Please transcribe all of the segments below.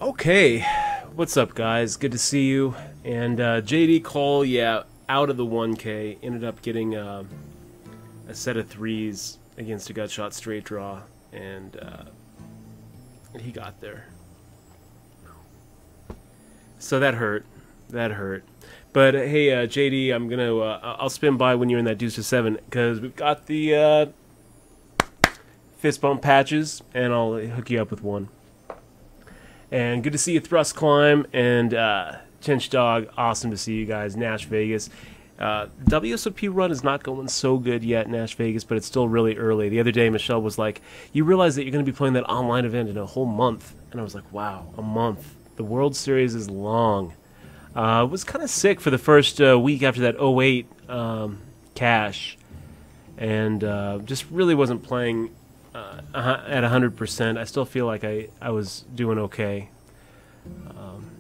Okay, what's up, guys? Good to see you. And JD Cole, yeah, out of the 1K, ended up getting a set of threes against a gut shot straight draw, and he got there. So that hurt. That hurt. But hey, JD, I'm gonna I'll spin by when you're in that deuce to seven because we've got the fist bump patches, and I'll hook you up with one. And good to see you, Thrust Climb, and Chinch Dog. Awesome to see you guys. Nash Vegas. WSOP run is not going so good yet, Nash Vegas, but it's still really early. The other day, Michelle was like, you realize that you're going to be playing that online event in a whole month. And I was like, wow, a month. The World Series is long. Was kind of sick for the first week after that '08 cash. And just really wasn't playing at 100%. I still feel like I was doing okay.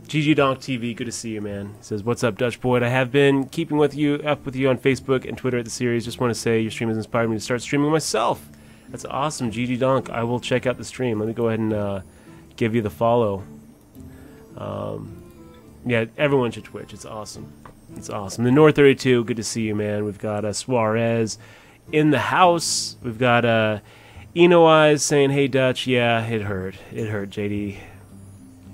GG Donk TV, good to see you, man. He says, what's up, Dutch Boyd? I have been keeping up with you on Facebook and Twitter at the series. Just want to say your stream has inspired me to start streaming myself. That's awesome, GG Donk. I will check out the stream. Let me go ahead and give you the follow. Yeah, everyone should Twitch. It's awesome. It's awesome. The North 32, good to see you, man. We've got Suarez in the house. We've got Eno Eyes saying, hey, Dutch. Yeah, it hurt. It hurt, JD.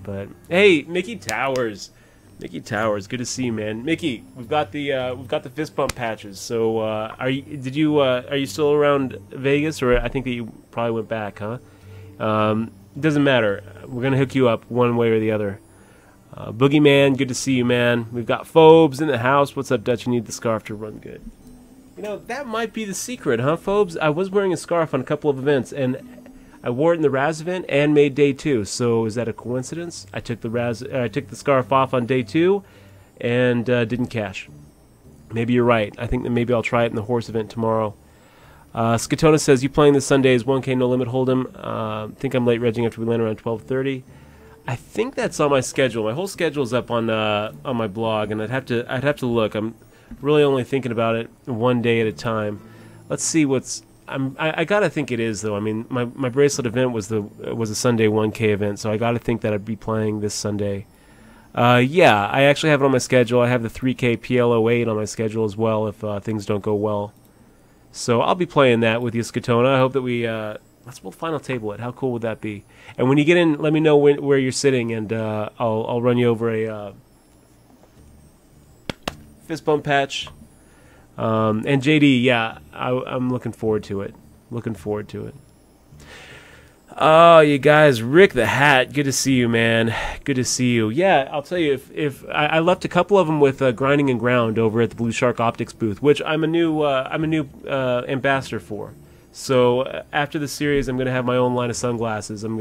But hey, Mickey Towers. Mickey Towers, good to see you, man. Mickey, we've got the fist bump patches. So are you still around Vegas, or I think that you probably went back, huh? Doesn't matter. We're gonna hook you up one way or the other. Boogeyman, good to see you, man. We've got Phobes in the house. What's up, Dutch? You need the scarf to run good. You know, that might be the secret, huh, Phobes? I was wearing a scarf on a couple of events, and I wore it in the Raz event and made day 2. So is that a coincidence? I took the scarf off on day 2 and didn't cash. Maybe you're right. I think that maybe I'll try it in the horse event tomorrow. Skatona says, you playing this Sunday's 1K No Limit Hold'em? Think I'm late regging after we land around 12:30. I think that's on my schedule. My whole schedule's up on my blog, and I'd have to look. I'm really only thinking about it one day at a time. Let's see what's. I gotta think it is, though. I mean, my bracelet event was a Sunday 1K event, so I gotta think that I'd be playing this Sunday. Yeah, I actually have it on my schedule. I have the 3K PL08 on my schedule as well if things don't go well. So I'll be playing that with you, Skatona. I hope that we'll final table it. How cool would that be? And when you get in, let me know where you're sitting, and I'll run you over a fist bump patch. And JD, yeah, I'm looking forward to it. Looking forward to it. Oh, you guys, Rick the Hat, good to see you, man. Good to see you. Yeah, I'll tell you, if I left a couple of them with Grinding and Ground over at the Blue Shark Optics booth, which I'm a new ambassador for. So after the series, I'm gonna have my own line of sunglasses. It's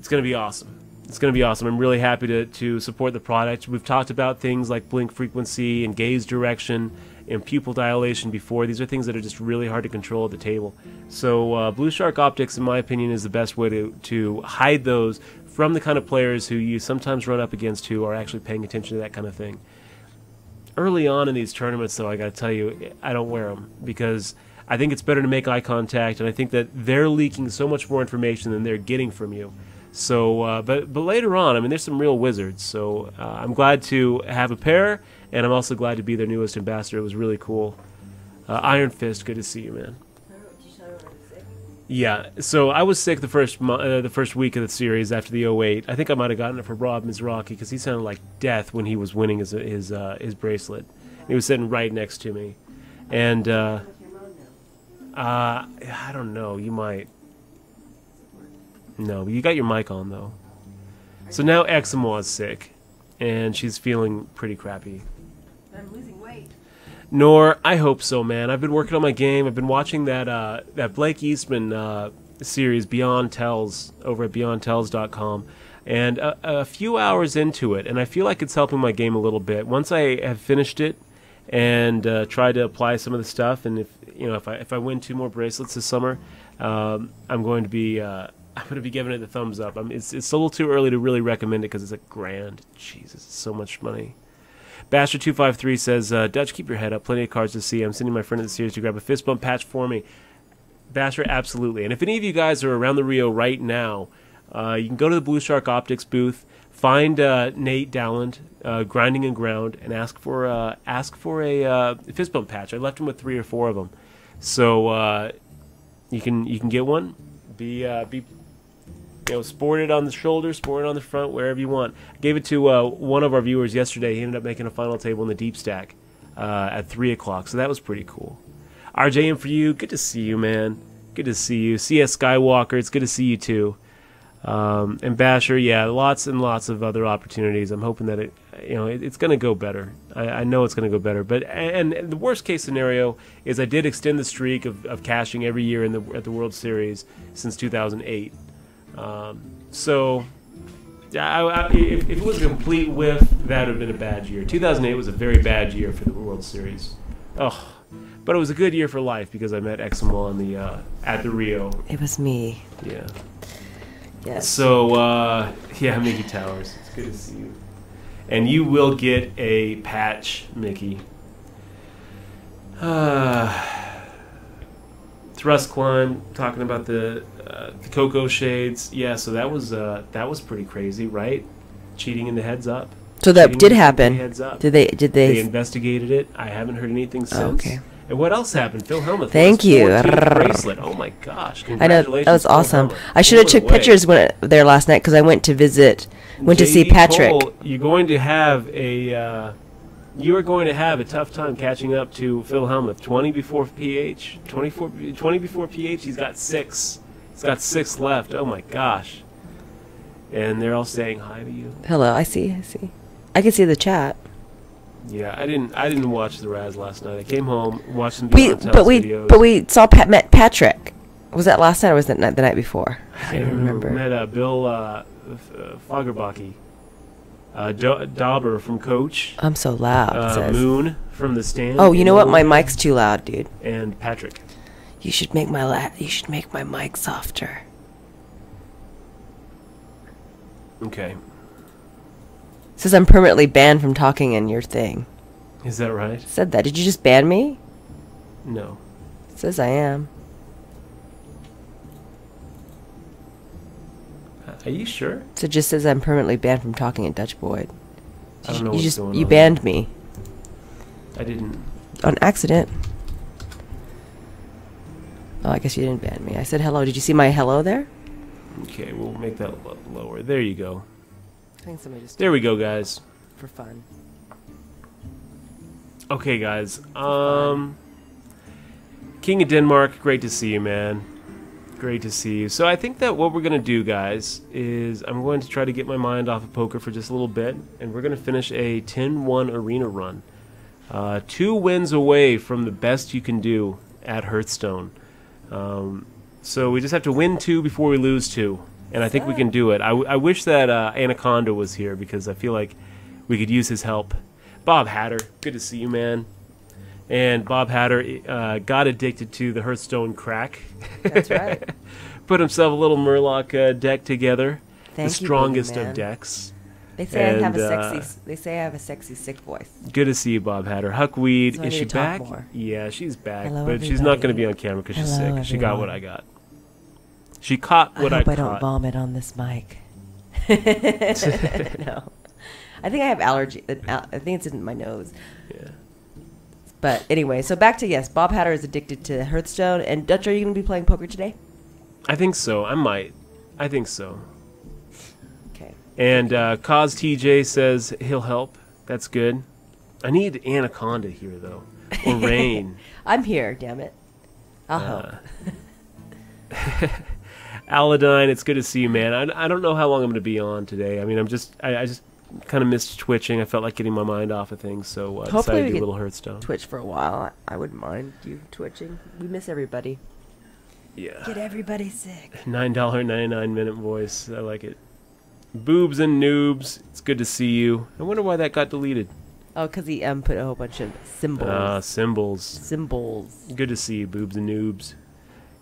gonna be awesome. It's going to be awesome. I'm really happy to support the product. We've talked about things like blink frequency and gaze direction and pupil dilation before. These are things that are just really hard to control at the table. So Blue Shark Optics, in my opinion, is the best way to hide those from the kind of players who you sometimes run up against who are actually paying attention to that kind of thing. Early on in these tournaments, though, I got to tell you, I don't wear them because I think it's better to make eye contact, and I think that they're leaking so much more information than they're getting from you. So, but later on, I mean, there's some real wizards. So I'm glad to have a pair, and I'm also glad to be their newest ambassador. It was really cool. Iron Fist, good to see you, man. Yeah, so I was sick the first week of the series after the '08. I think I might have gotten it for Rob Mizraki because he sounded like death when he was winning his bracelet. He was sitting right next to me, and I don't know. You might. No, you got your mic on, though. So now Eximo's sick, and she's feeling pretty crappy. I'm losing weight. Nor, I hope so, man. I've been working on my game. I've been watching that Blake Eastman series, Beyond Tells, over at BeyondTells.com, and a few hours into it, and I feel like it's helping my game a little bit. Once I have finished it and tried to apply some of the stuff, and if I win 2 more bracelets this summer, I'm going to be giving it the thumbs up. It's a little too early to really recommend it because it's $1,000. Jesus, it's so much money. Bastard253 says, Dutch, keep your head up. Plenty of cards to see. I'm sending my friend in the series to grab a fist bump patch for me. Bastard, absolutely. And if any of you guys are around the Rio right now, You can go to the Blue Shark Optics booth, find Nate Dowland, grinding and ground, and ask for a fist bump patch. I left him with 3 or 4 of them, so you can get one. Be sport it on the shoulder, sport it on the front, wherever you want. I gave it to one of our viewers yesterday. He ended up making a final table in the deep stack at 3 o'clock, so that was pretty cool. RJM for you, good to see you, man. Good to see you. CS Skywalker, it's good to see you too. And Basher, yeah, lots and lots of other opportunities. I'm hoping that it's going to go better. I know it's going to go better. But and the worst case scenario is I did extend the streak of cashing every year at the World Series since 2008. So yeah, if it was a complete whiff, that would have been a bad year. 2008 was a very bad year for the World Series. Oh, but it was a good year for life because I met Eximo on at the Rio. It was me. Yeah. Yes. So yeah, Mickey Towers, it's good to see you, and you will get a patch, Mickey. Thrust Climb talking about the Cocoa Shades. Yeah, so that was pretty crazy, right? Cheating in the heads up. So that did happen. Heads up. Did they? They investigated it. I haven't heard anything since. Oh, okay. And what else happened? Phil Hellmuth. Thank you. Bracelet. Oh my gosh! I know, Congratulations. that was awesome. Hellmuth. I should have took pictures there last night because I went to see Patrick. Cole, you're going to have you are going to have a tough time catching up to Phil Hellmuth. 20 before PH. 20 before PH. He's got 6. He's got 6 left. Oh my gosh! And they're all saying hi to you. Hello. I see. I can see the chat. Yeah, I didn't watch the Raz last night. I came home, watched some videos. But we saw met Patrick. Was that last night or was that the night before? I don't remember. We met Bill Fagerbaki, Dauber from Coach. I'm so loud. Moon from the stand. Oh, you know what? My mic's too loud, dude. And Patrick. You should make my mic softer. Okay. Says I'm permanently banned from talking in your thing. Is that right? Said that. Did you just ban me? No. Says I am. Are you sure? So it just says I'm permanently banned from talking in Dutch Void. I don't know what's going on. You banned me. I didn't. On accident. Oh, I guess you didn't ban me. I said hello. Did you see my hello there? Okay, we'll make that lower. There you go. I think somebody just. There we go, guys. For fun. Okay, guys. King of Denmark, great to see you, man. Great to see you. So I think that what we're going to do, guys, is I'm going to try to get my mind off of poker for just a little bit, and we're going to finish a 10-1 arena run. 2 wins away from the best you can do at Hearthstone. So we just have to win 2 before we lose 2. And I think we can do it. I wish that Anaconda was here because I feel like we could use his help. Bob Hatter, good to see you, man. And Bob Hatter got addicted to the Hearthstone crack. That's right. Put himself a little Murloc deck together. Thank the strongest of decks. They say I have a sexy. They say I have a sexy sick voice. Good to see you, Bob Hatter. Huckweed, So is she back? more. Yeah, she's back, Hello, but she's not going to everybody. be on camera because she's Hello, sick. She got what everyone. I got. She caught what I hope I don't caught. vomit on this mic. No. I think I have allergy. I think it's in my nose. Yeah. But anyway, so back to yes, Bob Hatter is addicted to Hearthstone. And Dutch, are you going to be playing poker today? I think so. I might. I think so. Okay. And Cause TJ says he'll help. That's good. I need Anaconda here, though. Or Rain. I'm here, damn it. I'll help. Aladine, it's good to see you, man. I don't know how long I'm going to be on today. I mean, I just kind of missed twitching. I felt like getting my mind off of things, so I decided to do a little Hearthstone. Twitch for a while. I wouldn't mind you twitching. We miss everybody. Yeah. Get everybody sick. $9.99 minute voice. I like it. Boobs and noobs, it's good to see you. I wonder why that got deleted. Oh, because he put a whole bunch of symbols. Symbols. Symbols. Good to see you, boobs and noobs.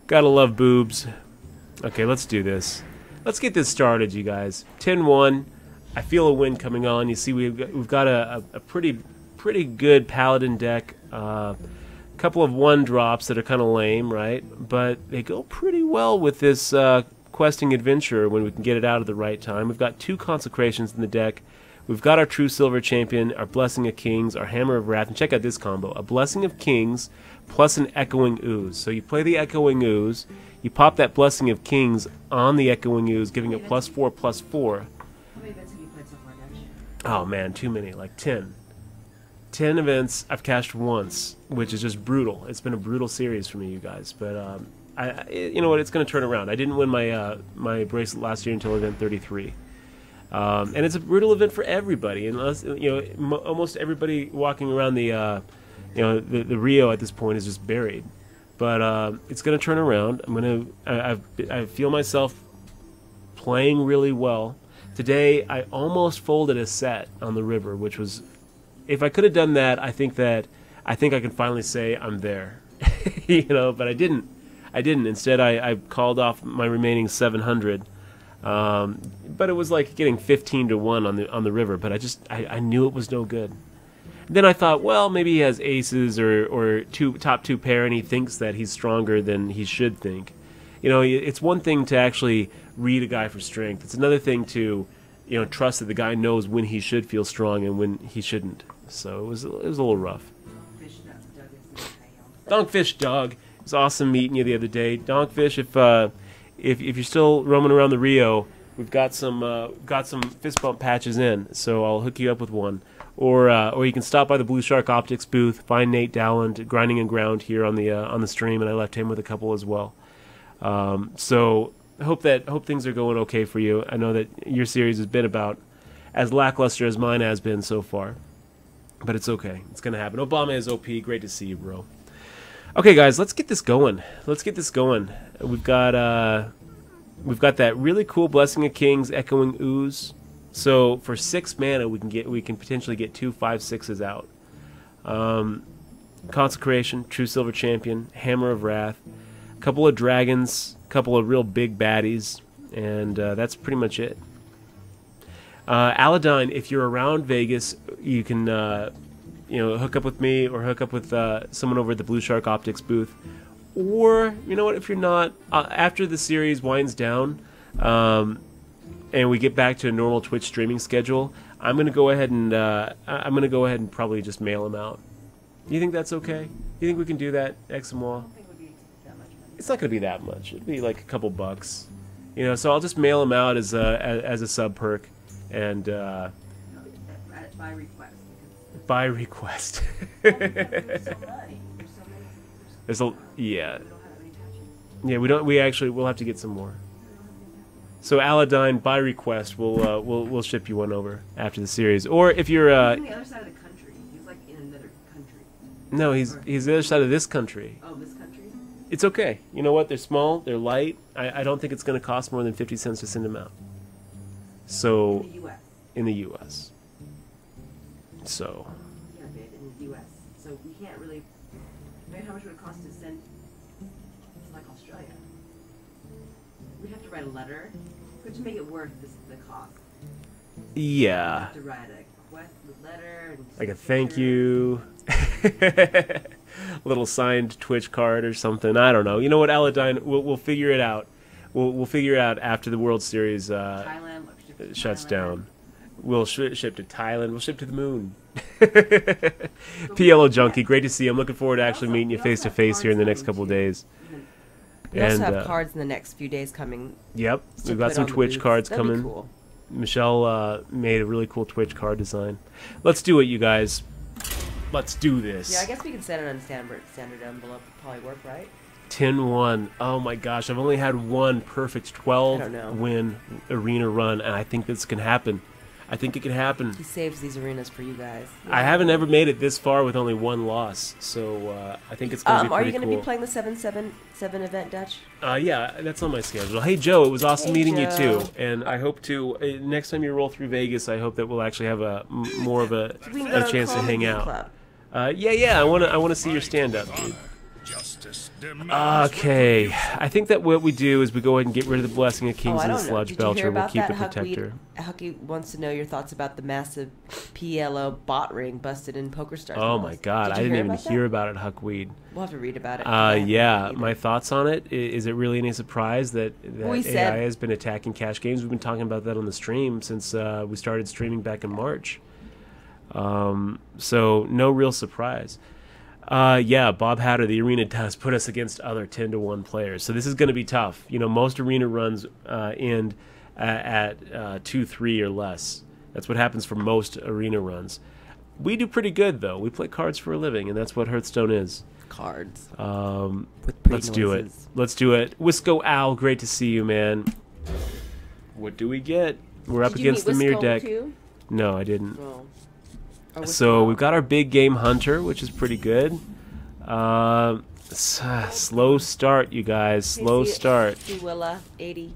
Gotta love boobs. Okay, let's do this. Let's get this started, you guys. 10-1. I feel a win coming on. You see, we've got a pretty good Paladin deck. Couple of 1-drops that are kind of lame, right? But they go pretty well with this questing adventure when we can get it out at the right time. We've got 2 consecrations in the deck. We've got our True Silver Champion, our Blessing of Kings, our Hammer of Wrath, and check out this combo. A Blessing of Kings plus an Echoing Ooze. So you play the Echoing Ooze, you pop that Blessing of Kings on the Echoing Ooze, giving it +4/+4. How many events have you played so far, Dutch? Oh man, too many, like 10. 10 events I've cashed once, which is just brutal. It's been a brutal series for me, you guys. But you know what? It's going to turn around. I didn't win my bracelet last year until event 33, and it's a brutal event for everybody. Unless almost everybody walking around the the Rio at this point is just buried. But it's going to turn around. I feel myself playing really well. Today I almost folded a set on the river, which was, if I could have done that, I think I can finally say I'm there. But I didn't. Instead, I called off my remaining 700. But it was like getting 15-1 on the river. But I knew it was no good. Then I thought, well, maybe he has aces or top 2 pair, and he thinks that he's stronger than he should think. It's one thing to actually read a guy for strength. It's another thing to trust that the guy knows when he should feel strong and when he shouldn't. So it was a little rough. Donkfish Doug, it was awesome meeting you the other day. Donkfish, if you're still roaming around the Rio, we've got some fist bump patches in, so I'll hook you up with one. Or you can stop by the Blue Shark Optics booth, find Nate Dowland grinding and ground here on the stream, and I left him with a couple as well. So I hope things are going okay for you. I know that your series has been about as lackluster as mine has been so far, but it's okay. It's gonna happen. Obama is OP. Great to see you, bro. Okay, guys, let's get this going. We've got that really cool Blessing of Kings Echoing Ooze. So for 6 mana, we can potentially get 2 5/6s out. Consecration, True Silver Champion, Hammer of Wrath, a couple of dragons, a couple of real big baddies, and that's pretty much it. Aladdin, if you're around Vegas, you can hook up with me or hook up with someone over at the Blue Shark Optics booth. Or, you know what, if you're not, after the series winds down, and we get back to a normal Twitch streaming schedule, I'm gonna go ahead and probably just mail them out. You think that's okay? You think we can do that, Eximoa? It's not gonna be that much. It'll be like a couple bucks, So I'll just mail them out as a sub perk, and By request. by request. Yeah. We'll have to get some more. So Aladdin, by request, we'll ship you one over after the series. Or if you're he's on the other side of the country. He's like in another country. No, he's the other side of this country. Oh, this country? It's okay. You know what? They're small. They're light. I don't think it's going to cost more than 50 cents to send them out. So In the U.S. In the U.S. So. Yeah, babe, in the U.S. So we can't really. Maybe how much would it cost to send to like Australia? We'd have to write a letter, which would make it worth the cost. Yeah. We'd have to write a letter. And like a thank you. A little signed Twitch card or something. I don't know. You know what, Aladdin? We'll figure it out. We'll figure it out after the World Series Thailand, shuts down. We'll ship to Thailand. We'll ship to the moon. PLO Junkie, great to see you. I'm looking forward to actually meeting you face to face here in the next couple of days. We also have cards in the next few days coming. Yep, we've got some Twitch cards That'd be coming. Cool. Michelle made a really cool Twitch card design. Let's do it, you guys. Let's do this. Yeah, I guess we can send it on a standard envelope. It'd probably work, right? 10-1. Oh my gosh, I've only had one perfect 12-win arena run, and I think this can happen. I think it can happen. He saves these arenas for you guys. I haven't ever made it this far with only one loss, so I think it's going to be pretty cool. Are you going to be playing the 777 event, Dutch? Yeah, that's on my schedule. Hey, Joe, it was awesome meeting you, too. And I hope to, next time you roll through Vegas, I hope that we'll actually have more of a chance to hang out. Yeah, I want to see your stand-up, dude. Justice demands Okay, retribution. I think that what we do is we go ahead and get rid of the Blessing of Kings I and the don't know. Sludge Did you hear Belcher. We'll about keep the that? Protector. Hucky wants to know your thoughts about the massive PLO bot ring busted in PokerStars. Oh Malls. my God, Did I you didn't hear even about that? hear about it, Huckweed. We'll have to read about it. 'cause I haven't Yeah, either. my thoughts on it. Is it really any surprise that We AI said- has been attacking cash games? We've been talking about that on the stream since we started streaming back in March. So no real surprise. Yeah, Bob Hatter, the arena does put us against other 10-to-1 players. So this is going to be tough. You know, most arena runs end at 2-3 or less. That's what happens for most arena runs. We do pretty good, though. We play cards for a living, and that's what Hearthstone is. Cards. With pretty let's do it. noises. Let's do it. Wisco Owl, great to see you, man. What do we get? We're up Did you against meet the mirror Wisco deck. too? No, I didn't. Oh. Or So Wisco? we've got our big game Hunter, which is pretty good. Slow start, you guys. Hey, Slow see- start. see Willa, 80.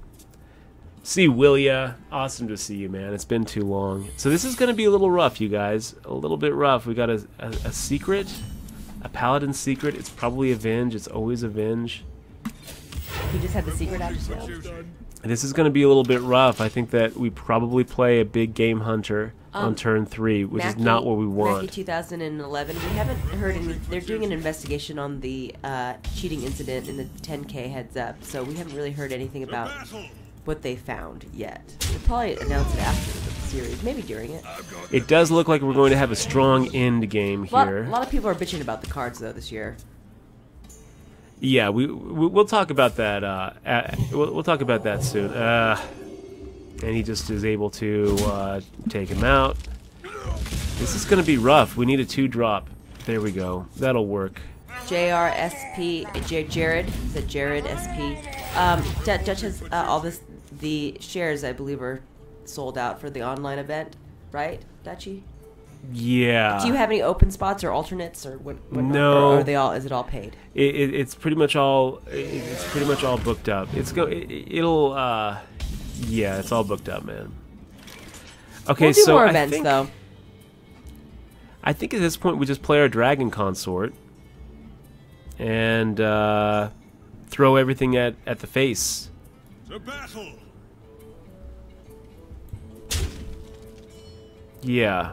See, Willia. Awesome to see you, man. It's been too long. So this is going to be a little rough, you guys. A little bit rough. We got a secret. A Paladin secret. It's probably Avenge. It's always Avenge. He just had the secret out just now. This is going to be a little bit rough. I think that we probably play a big game Hunter on turn 3, which is not what we want. Mackie 2011. We haven't heard any. They're doing an investigation on the cheating incident in the 10K heads up, so we haven't really heard anything about what they found yet. They'll probably announce it after the series, maybe during it. It does look like we're going to have a strong end game A here. lot of people are bitching about the cards though this year. Yeah, we'll talk about that. We'll talk about that soon. And he just is able to take him out. This is going to be rough. We need a 2-drop. There we go. That'll work. JRSP, Jared, is that Jared SP? Dutch has all this. The shares, I believe, are sold out for the online event, right, Dutchy? Yeah. Do you have any open spots or alternates or what? No. Or are they all? Is it all paid? It's pretty much all. It's pretty much all booked up. It'll. Yeah, it's all booked up, man. Okay, We'll do so more I events think, though. I think at this point we just play our Dragon Consort and throw everything at the face. To battle. Yeah.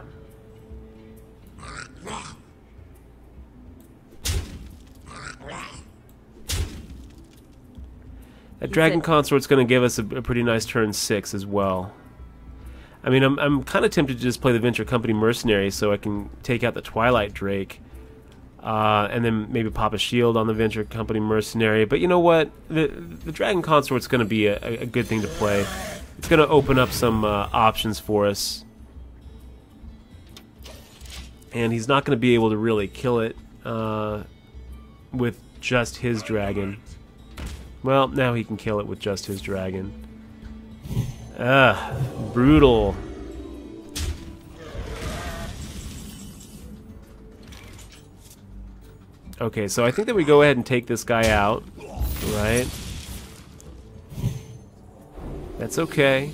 That Dragon said- Consort's going to give us a pretty nice turn 6 as well. I mean, I'm kind of tempted to just play the Venture Company Mercenary so I can take out the Twilight Drake. And then maybe pop a shield on the Venture Company Mercenary. But you know what? The Dragon Consort's going to be a good thing to play. It's going to open up some options for us. And he's not going to be able to really kill it with just his dragon. Well, now he can kill it with just his dragon. Brutal. Okay, so I think that we go ahead and take this guy out, right? That's okay.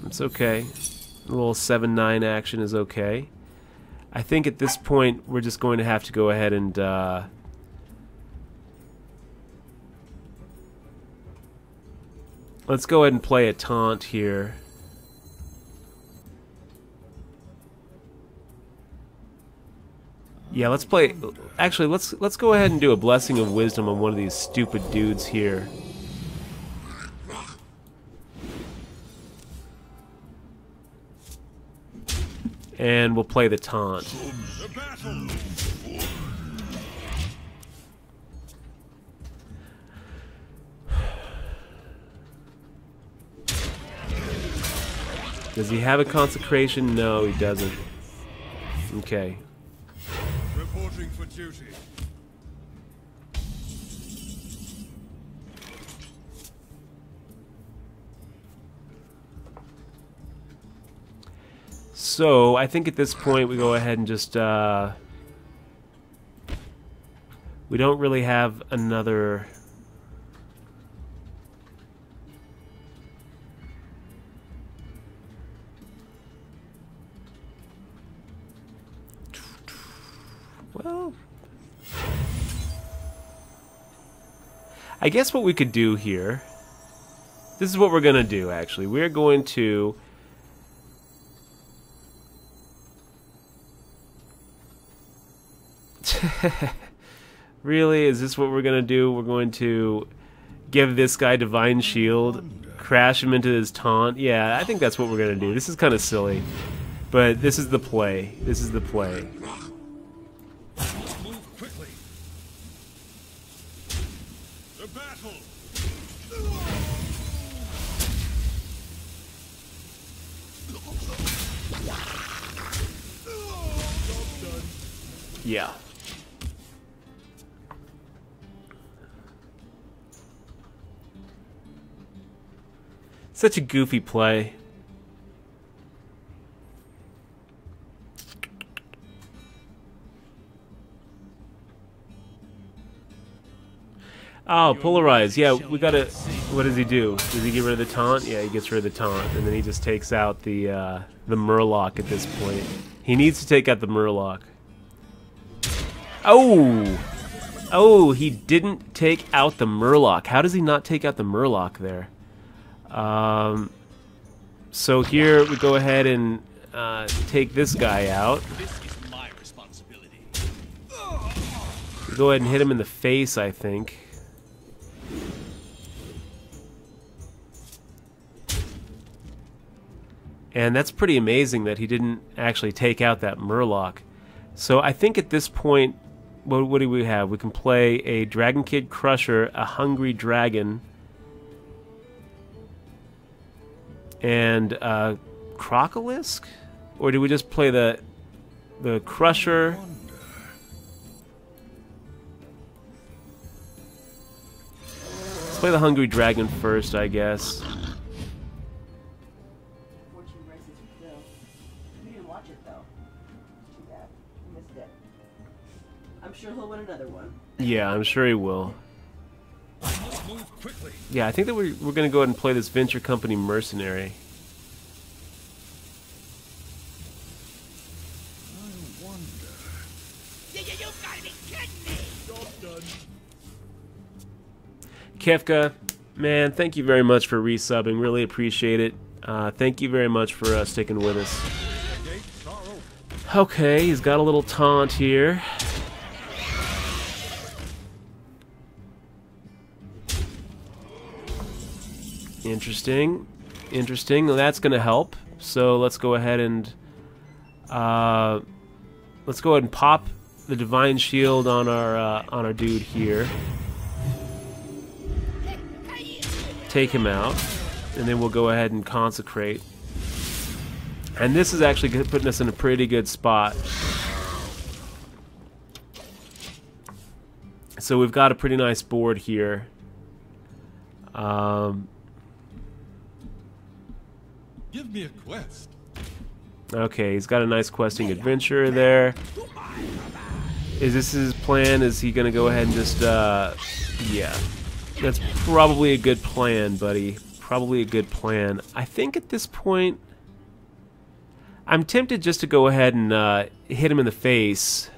That's okay. A little 7-9 action is okay. I think at this point we're just going to have to go ahead and let's go ahead and play a taunt here. Yeah, let's play. Actually, let's go ahead and do a Blessing of Wisdom on one of these stupid dudes here. And we'll play the taunt. To battle. Does he have a consecration? No, he doesn't. Okay. Reporting for duty. So, I think at this point we go ahead and just, we don't really have another... Well... I guess what we could do here... This is what we're going to do, actually. We're going to... Really? Is this what we're going to do? We're going to give this guy Divine Shield, crash him into his taunt? Yeah, I think that's what we're going to do. This is kind of silly. But this is the play. This is the play. Move quickly. The battle. Yeah. Such a goofy play. Oh, polarize. Yeah, we gotta... What does he do? Does he get rid of the taunt? Yeah, he gets rid of the taunt. And then he just takes out the Murloc at this point. He needs to take out the Murloc. Oh! Oh, he didn't take out the Murloc. How does he not take out the Murloc there? So here we go ahead and take this guy out. This is my responsibility. We go ahead and hit him in the face, I think. And that's pretty amazing that he didn't actually take out that Murloc. So I think at this point, what do we have? We can play a Dragon Kid Crusher, a Hungry Dragon, and Crocolisk? Or do we just play the Crusher? Let's play the Hungry Dragon first, I guess. Fortune races with Bill. We didn't watch it though. Too bad. We missed it. I'm sure he'll win another one. Yeah, I'm sure he will. Move quickly. Yeah, I think that we're going to go ahead and play this Venture Company Mercenary. I wonder. You've got to be kidding me! Job done. Kefka, man, thank you very much for resubbing. Really appreciate it. Thank you very much for sticking with us. Gates are open. Okay, he's got a little taunt here. Interesting. Interesting. Well, that's going to help. So let's go ahead and pop the Divine Shield on our dude here. Take him out, and then we'll go ahead and consecrate. And this is actually putting us in a pretty good spot. So we've got a pretty nice board here. Give me a quest. Okay, he's got a nice questing adventure there. Is this his plan? Is he going to go ahead and just, yeah. That's probably a good plan, buddy. Probably a good plan. I think at this point, I'm tempted just to go ahead and hit him in the face.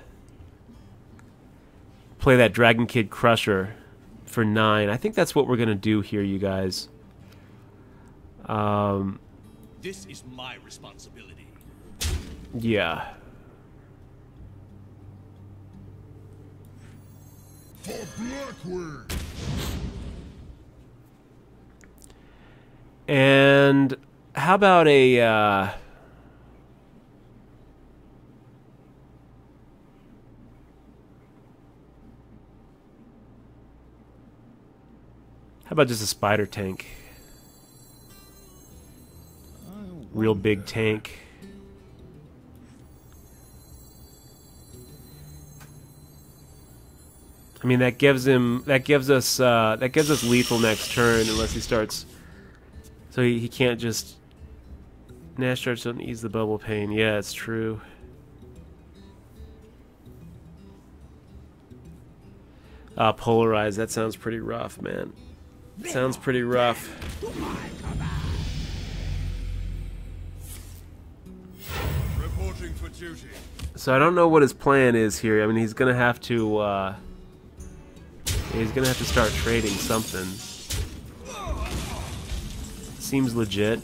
Play that Dragon Kid Crusher for 9. I think that's what we're going to do here, you guys. This is my responsibility. Yeah. For Blackwing. And how about a how about just a spider tank? Real big tank. I mean, that gives us lethal next turn unless he starts. So he can't just... Nash starts doesn't ease the bubble pain. Yeah, it's true. Polarize. That sounds pretty rough, man. Sounds pretty rough. Reporting for duty. So I don't know what his plan is here. I mean, he's gonna have to He's gonna have to start trading something. Seems legit.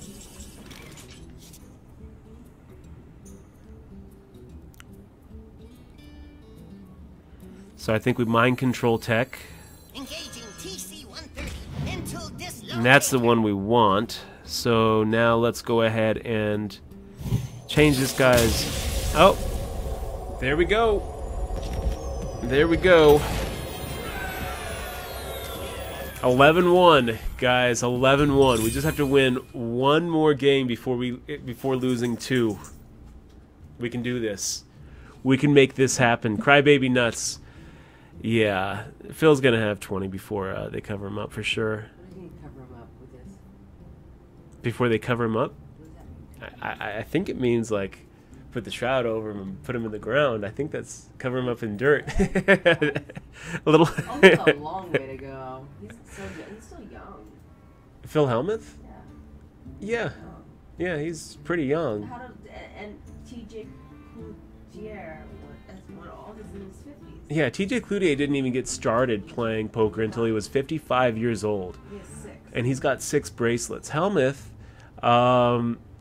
So I think we mind control tech. Engaging TC-130 until dislocated. And that's the one we want. So now let's go ahead and change this guy's... Oh! There we go. There we go. 11-1, guys. 11-1. We just have to win one more game before losing 2. We can do this. We can make this happen. Crybaby nuts. Yeah, Phil's gonna have 20 before they cover him up for sure. What do you mean cover him up with this? Before they cover him up, What does that mean? I think it means like put the shroud over him and put him in the ground. I think that's cover him up in dirt. A little. Oh, that's a long way to go. He's still young. Phil Hellmuth? Yeah. Yeah, yeah, he's pretty young. How did and TJ Cloutier, all his in his 50s. Yeah, TJ Cloutier didn't even get started playing poker until he was 55 years old. He has 6. And he's got 6 bracelets. Hellmuth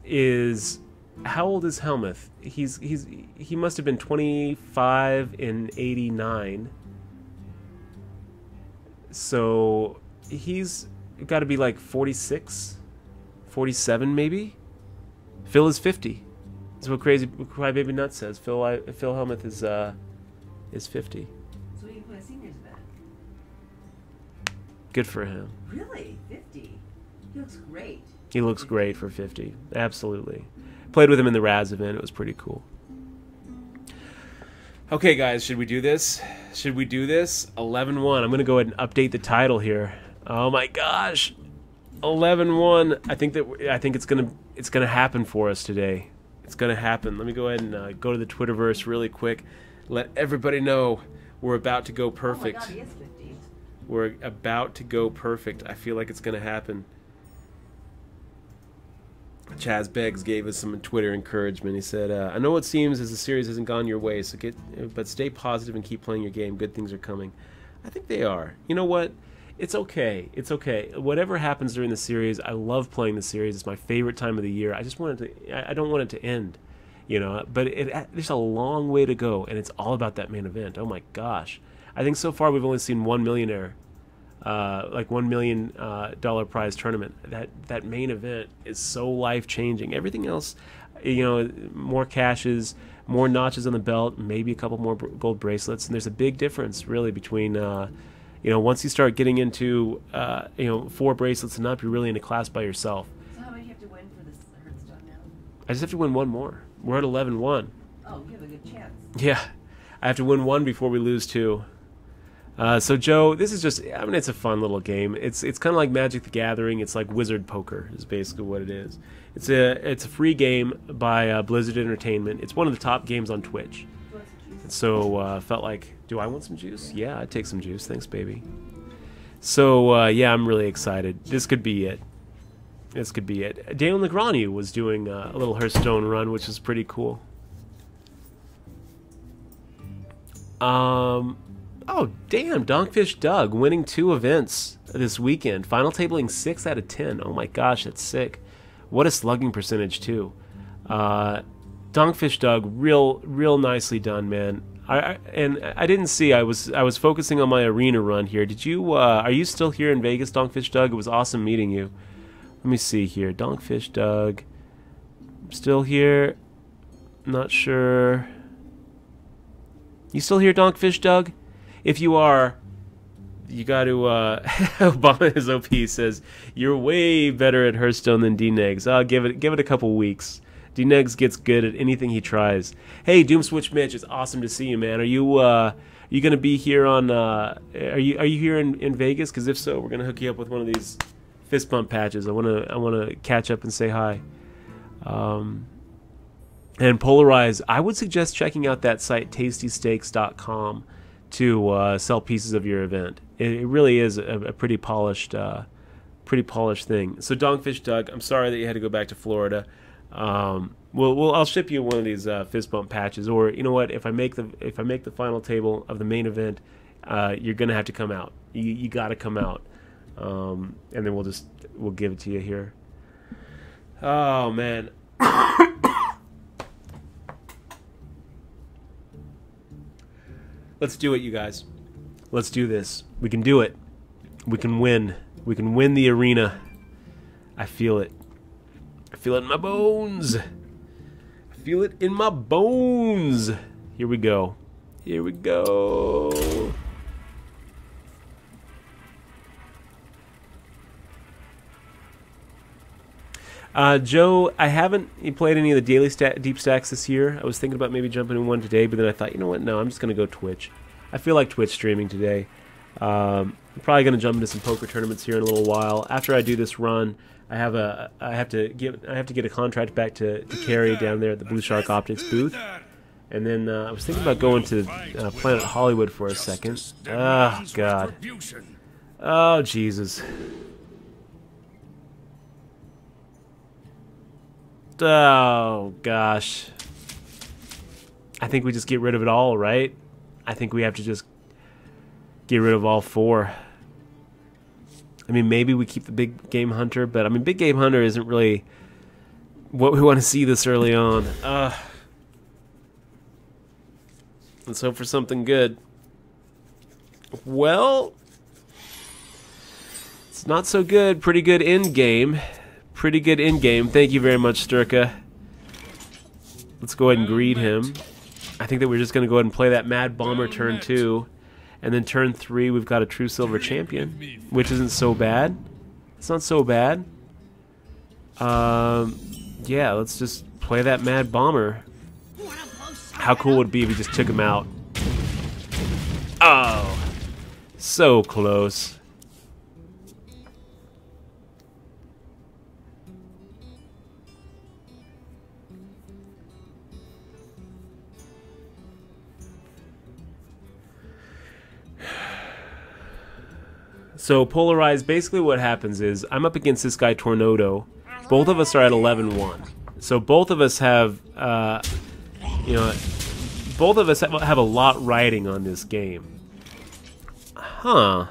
is... How old is Hellmuth? He must have been 25 in 89. So he's got to be like 46, 47 maybe. Phil is 50. That's what Crybaby Nuts says. Phil Hellmuth is 50. So what do you put a seniors event? Good for him. Really? 50? He looks great. He looks great for 50. Absolutely. Played with him in the Raz event. It was pretty cool. Okay, guys, should we do this? Should we do this? 11-1. I'm going to go ahead and update the title here. Oh my gosh. 11-1. I think it's going to happen for us today. It's going to happen. Let me go ahead and go to the Twitterverse really quick. Let everybody know we're about to go perfect. Oh my God, he is 50. We're about to go perfect. I feel like it's going to happen. Chaz Beggs gave us some Twitter encouragement. He said, I know it seems as the series hasn't gone your way, but stay positive and keep playing your game. Good things are coming. I think they are. You know what? It's okay. It's okay. Whatever happens during the series, I love playing the series. It's my favorite time of the year. I just want it to. I don't want it to end, you know. But there's a long way to go, and it's all about that main event. Oh my gosh! I think so far we've only seen one millionaire. Like $1 million prize tournament. That main event is so life changing. Everything else, you know, more cashes, more notches on the belt, maybe a couple more gold bracelets, and there's a big difference really between, you know, once you start getting into, you know, 4 bracelets and up, you're really in a class by yourself. So how much do you have to win for this Hearthstone now? I just have to win one more. We're at 11-1. Oh, you have a good chance. Yeah, I have to win 1 before we lose 2. So Joe, this is just, I mean, it's a fun little game. It's kind of like Magic the Gathering. It's like Wizard Poker is basically what it is. It's a free game by Blizzard Entertainment. It's one of the top games on Twitch. So felt like, do I want some juice? Yeah, I'd take some juice. Thanks, baby. So yeah, I'm really excited. This could be it. This could be it. Daniel Negreanu was doing a little Hearthstone run, which is pretty cool. Oh, damn, Donkfish Doug winning 2 events this weekend. Final tabling 6 out of 10. Oh my gosh, that's sick. What a slugging percentage, too. Donkfish Doug, real nicely done, man. I didn't see, I was focusing on my arena run here. Did you, are you still here in Vegas, Donkfish Doug? It was awesome meeting you. Let me see here. Donkfish Doug. Still here? Not sure. You still here, Donkfish Doug? If you are, you got to, Obama is OP says, you're way better at Hearthstone than D-Negs. I'll give it a couple weeks. D-Negs gets good at anything he tries. Hey, Doomswitch Mitch, it's awesome to see you, man. Are you going to be here on, are you here in Vegas? Because if so, we're going to hook you up with one of these fist bump patches. I want to catch up and say hi. And Polarize, I would suggest checking out that site, tastysteaks.com. to sell pieces of your event. It really is a pretty polished thing. So Donkfish Doug, I'm sorry that you had to go back to Florida. I'll ship you one of these fist bump patches, or you know what? If I make the final table of the main event, you're gonna have to come out. You got to come out, and then we'll give it to you here. Oh man. Let's do it, you guys. Let's do this. We can do it. We can win. We can win the arena. I feel it. I feel it in my bones. I feel it in my bones. Here we go. Here we go. Joe, I haven't played any of the daily deep stacks this year. I was thinking about maybe jumping in one today, but then I thought, you know what? No, I'm just going to go Twitch. I feel like Twitch streaming today. I'm probably going to jump into some poker tournaments here in a little while. After I do this run, I have to get a contract back to Carrie down there at the Blue Shark Optics booth. And then I was thinking about going to Planet Hollywood for a second. Oh, God. Oh, Jesus. Oh, gosh. I think we just get rid of it all, right? I think we have to just get rid of all four. I mean, maybe we keep the Big Game Hunter, but I mean, Big Game Hunter isn't really what we want to see this early on. Let's hope for something good. Well, it's not so good. Pretty good in game. Pretty good in game. Thank you very much, Sturka. Let's go ahead and greet him. I think that we're just going to go ahead and play that Mad Bomber turn 2. And then turn 3, we've got a True Silver Champion, which isn't so bad. It's not so bad. Yeah, let's just play that Mad Bomber. How cool would it be if we just took him out? Oh, so close. So Polarize, basically what happens is I'm up against this guy Tornado. Both of us are at 11-1. So both of us have, you know, both of us have a lot riding on this game. Huh.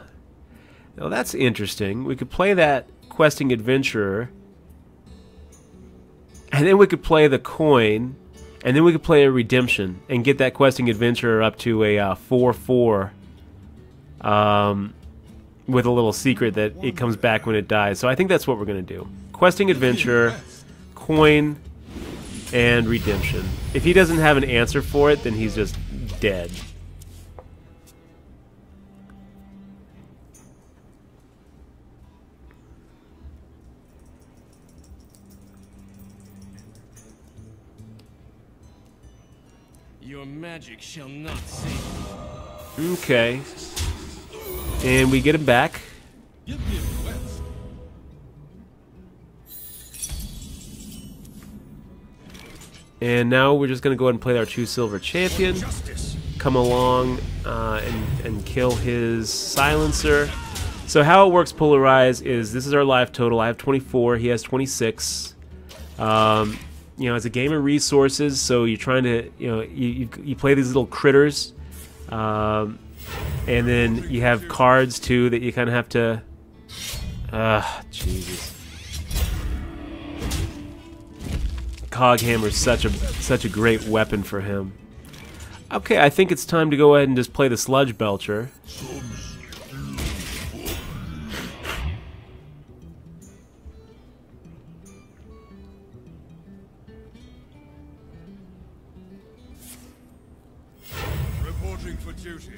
Now that's interesting. We could play that Questing Adventurer, and then we could play the coin, and then we could play a Redemption and get that Questing Adventurer up to a 4-4. With a little secret that it comes back when it dies. So I think that's what we're going to do. Questing Adventure, Coin, and Redemption. If he doesn't have an answer for it, then he's just dead. Your magic shall not save me. Okay. And we get him back. Give me a quest. And now we're just going to go ahead and play our True Silver Champion. Come along and kill his Silencer. So how it works, Polarize, is this is our life total. I have 24. He has 26. You know, it's a game of resources, so you're trying to, you know, you play these little critters. And then you have cards, too, that you kind of have to... Jesus. Coghammer's such a great weapon for him. Okay, I think it's time to go ahead and just play the Sludge Belcher. Reporting for duty.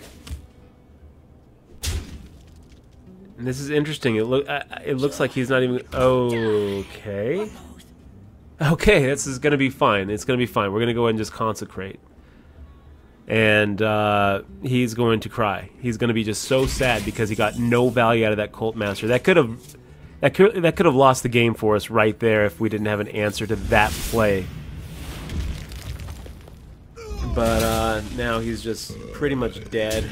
And this is interesting. It looks like he's not even... Okay. Okay, this is going to be fine. It's going to be fine. We're going to go ahead and just consecrate. And he's going to cry. He's going to be just so sad because he got no value out of that Cult Master. That could have lost the game for us right there if we didn't have an answer to that play. But now he's just pretty much dead.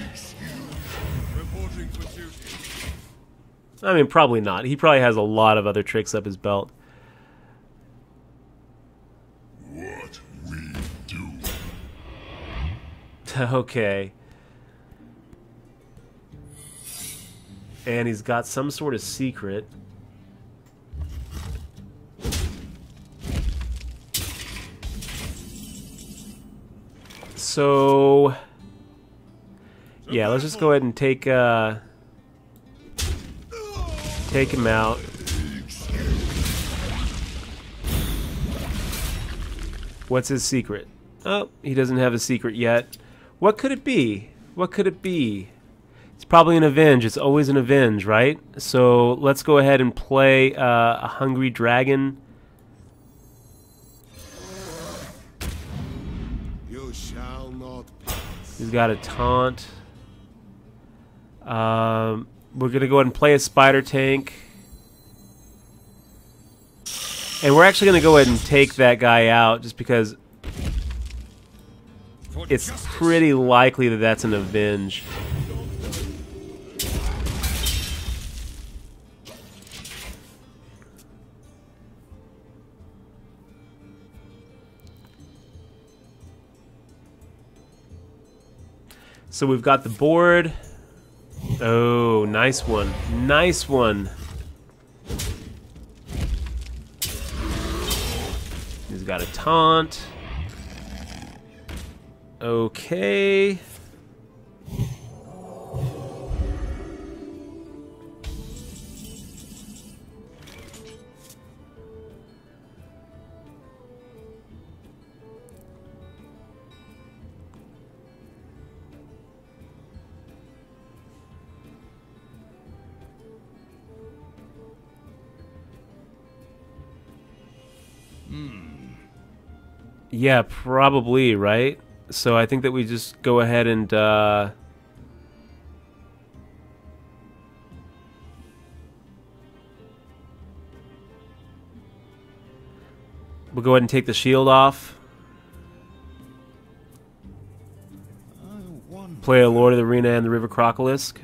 Reporting for duty. I mean, probably not. He probably has a lot of other tricks up his belt. What we do. Okay. And he's got some sort of secret. So yeah, let's just go ahead and take him out. What's his secret? Oh, he doesn't have a secret yet. What could it be? What could it be? It's probably an avenge. It's always an avenge, right? So let's go ahead and play a hungry dragon. You shall not pass. He's got a taunt. We're gonna go ahead and play a spider tank. And we're actually going to go ahead and take that guy out just because it's pretty likely that that's an avenge. So we've got the board. Oh, nice one. Nice one. He's got a taunt. Okay. Yeah, probably, right? So I think that we just go ahead and we'll go ahead and take the shield off. Play a Lord of the Arena and the River Crocolisk.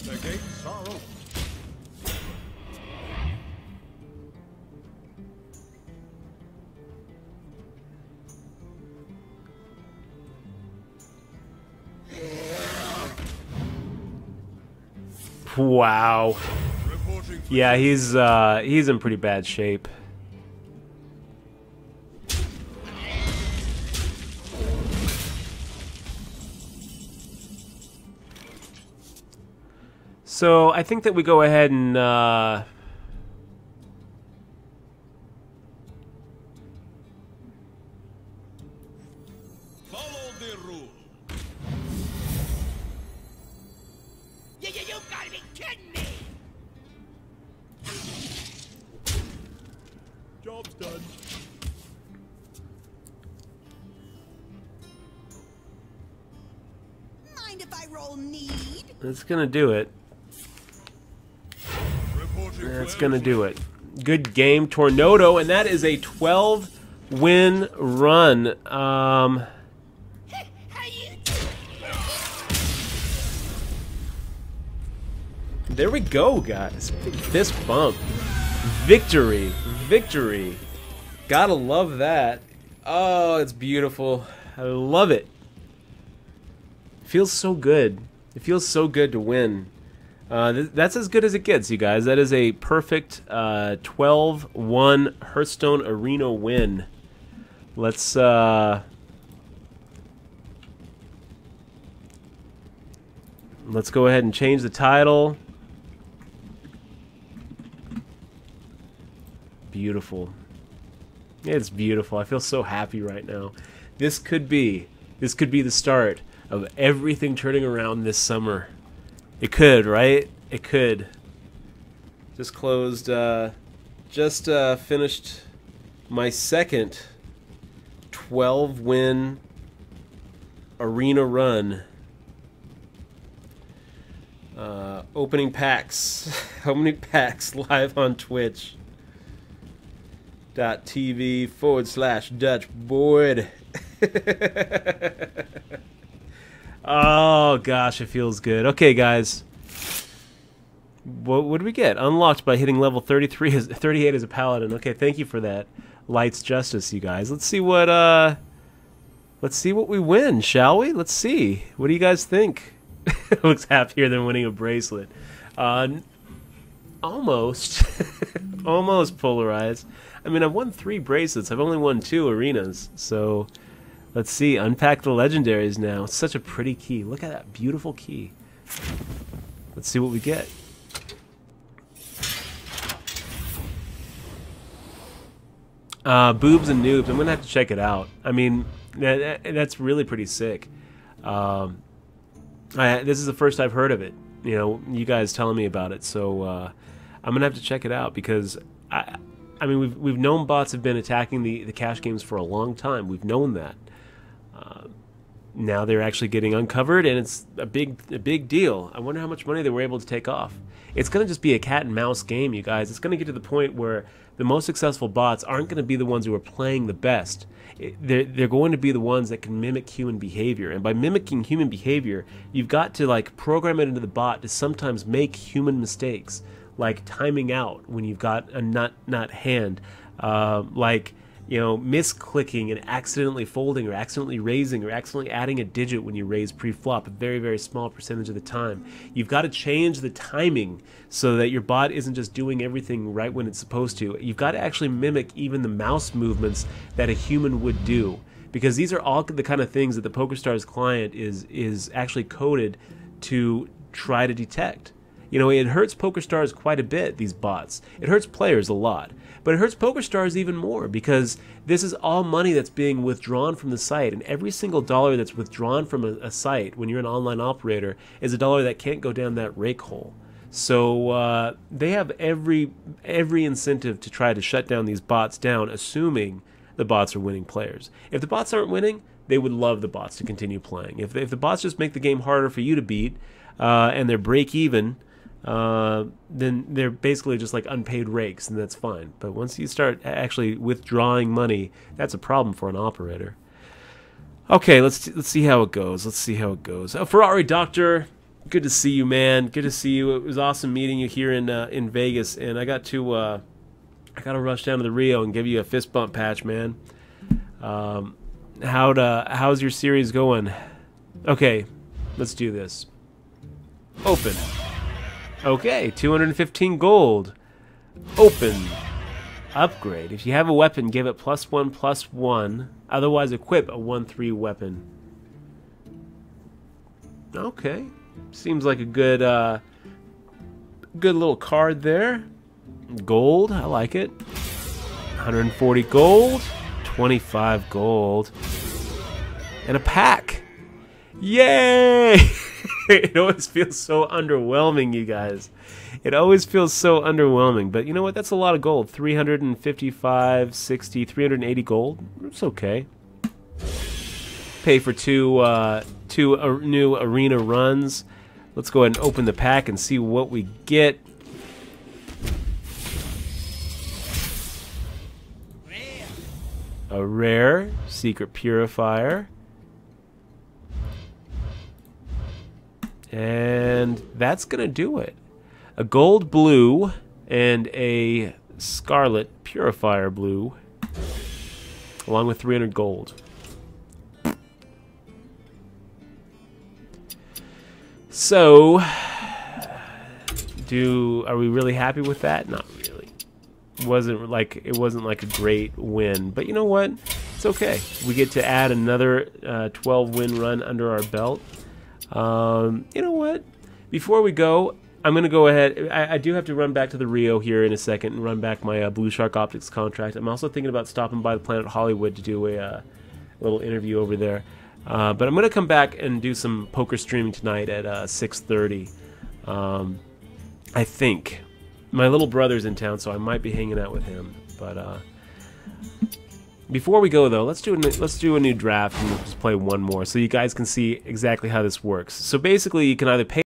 The gates are open. Wow. Reporting for Yeah, he's in pretty bad shape. So I think that we go ahead and follow the rule. You gotta be kidding me! Job's done. Mind if I roll need? that's gonna do it. Reporting That's for gonna do it. Good game, Tornado, and that is a 12-win run. How you There we go, guys. Big fist bump. Victory. Victory. Gotta love that. Oh, it's beautiful. I love it. Feels so good. It feels so good to win. That's as good as it gets, you guys. That is a perfect 12-1 Hearthstone Arena win. Let's go ahead and change the title. Beautiful. It's beautiful. I feel so happy right now. This could be the start of everything turning around this summer. It could, right? It could. Just closed, finished my second 12-win arena run. Opening packs. How many packs live on Twitch? .tv/DutchBoyd. Oh gosh, it feels good. Okay, guys, what did we get? Unlocked by hitting level 38 as a paladin. Okay, thank you for that. Light's Justice, you guys. Let's see what we win, shall we? Let's see. What do you guys think? Looks happier than winning a bracelet. Almost. Almost polarized. I mean, I've won 3 bracelets. I've only won 2 arenas. So, let's see. Unpack the legendaries now. It's such a pretty key. Look at that beautiful key. Let's see what we get. Boobs and Noobs. I'm going to have to check it out. I mean, that's really pretty sick. This is the first I've heard of it. You know, you guys telling me about it. So I'm going to have to check it out because, I mean, we've known bots have been attacking the cash games for a long time. We've known that. Now they're actually getting uncovered, and it's a big deal. I wonder how much money they were able to take off. It's going to just be a cat and mouse game, you guys. It's going to get to the point where the most successful bots aren't going to be the ones who are playing the best. They're going to be the ones that can mimic human behavior, and by mimicking human behavior, you've got to like program it into the bot to sometimes make human mistakes, like timing out when you've got a nut hand, like, you know, misclicking and accidentally folding or accidentally raising or accidentally adding a digit when you raise pre-flop, a very, very small percentage of the time. You've got to change the timing so that your bot isn't just doing everything right when it's supposed to. You've got to actually mimic even the mouse movements that a human would do, because these are all the kind of things that the PokerStars client is actually coded to try to detect. You know, it hurts PokerStars quite a bit, these bots. It hurts players a lot. But it hurts PokerStars even more because this is all money that's being withdrawn from the site, and every single dollar that's withdrawn from a site when you're an online operator is a dollar that can't go down that rake hole. So they have every incentive to try to shut down these bots down, assuming the bots are winning players. If the bots aren't winning, they would love the bots to continue playing. If the bots just make the game harder for you to beat and they're break even, then they're basically just like unpaid rakes, and that's fine. But once you start actually withdrawing money, that's a problem for an operator. Okay, let's see how it goes. Let's see how it goes. Ferrari Doctor, good to see you, man. Good to see you. It was awesome meeting you here in Vegas, and I got to rush down to the Rio and give you a fist bump patch, man. How's your series going? Okay, let's do this. Open. Okay, 215 gold. Open. Upgrade. If you have a weapon, give it +1/+1. Otherwise, equip a 1/3 weapon. Okay. Seems like a good little card there. Gold. I like it. 140 gold. 25 gold. And a pack. Yay! It always feels so underwhelming, you guys. It always feels so underwhelming. But you know what? That's a lot of gold. 355, 60, 380 gold. It's okay. Pay for two new arena runs. Let's go ahead and open the pack and see what we get. A rare Secret Purifier. And that's going to do it. A gold blue and a scarlet purifier blue, along with 300 gold. So, are we really happy with that? Not really. It wasn't like a great win, but you know what? It's okay. We get to add another 12-win run under our belt. You know what? Before we go, I'm going to go ahead. I do have to run back to the Rio here in a second and run back my Blue Shark Optics contract. I'm also thinking about stopping by the Planet Hollywood to do a little interview over there. But I'm going to come back and do some poker streaming tonight at 6:30. I think. My little brother's in town, so I might be hanging out with him. But before we go, though, let's do a new draft and just play one more so you guys can see exactly how this works. So basically, you can either pay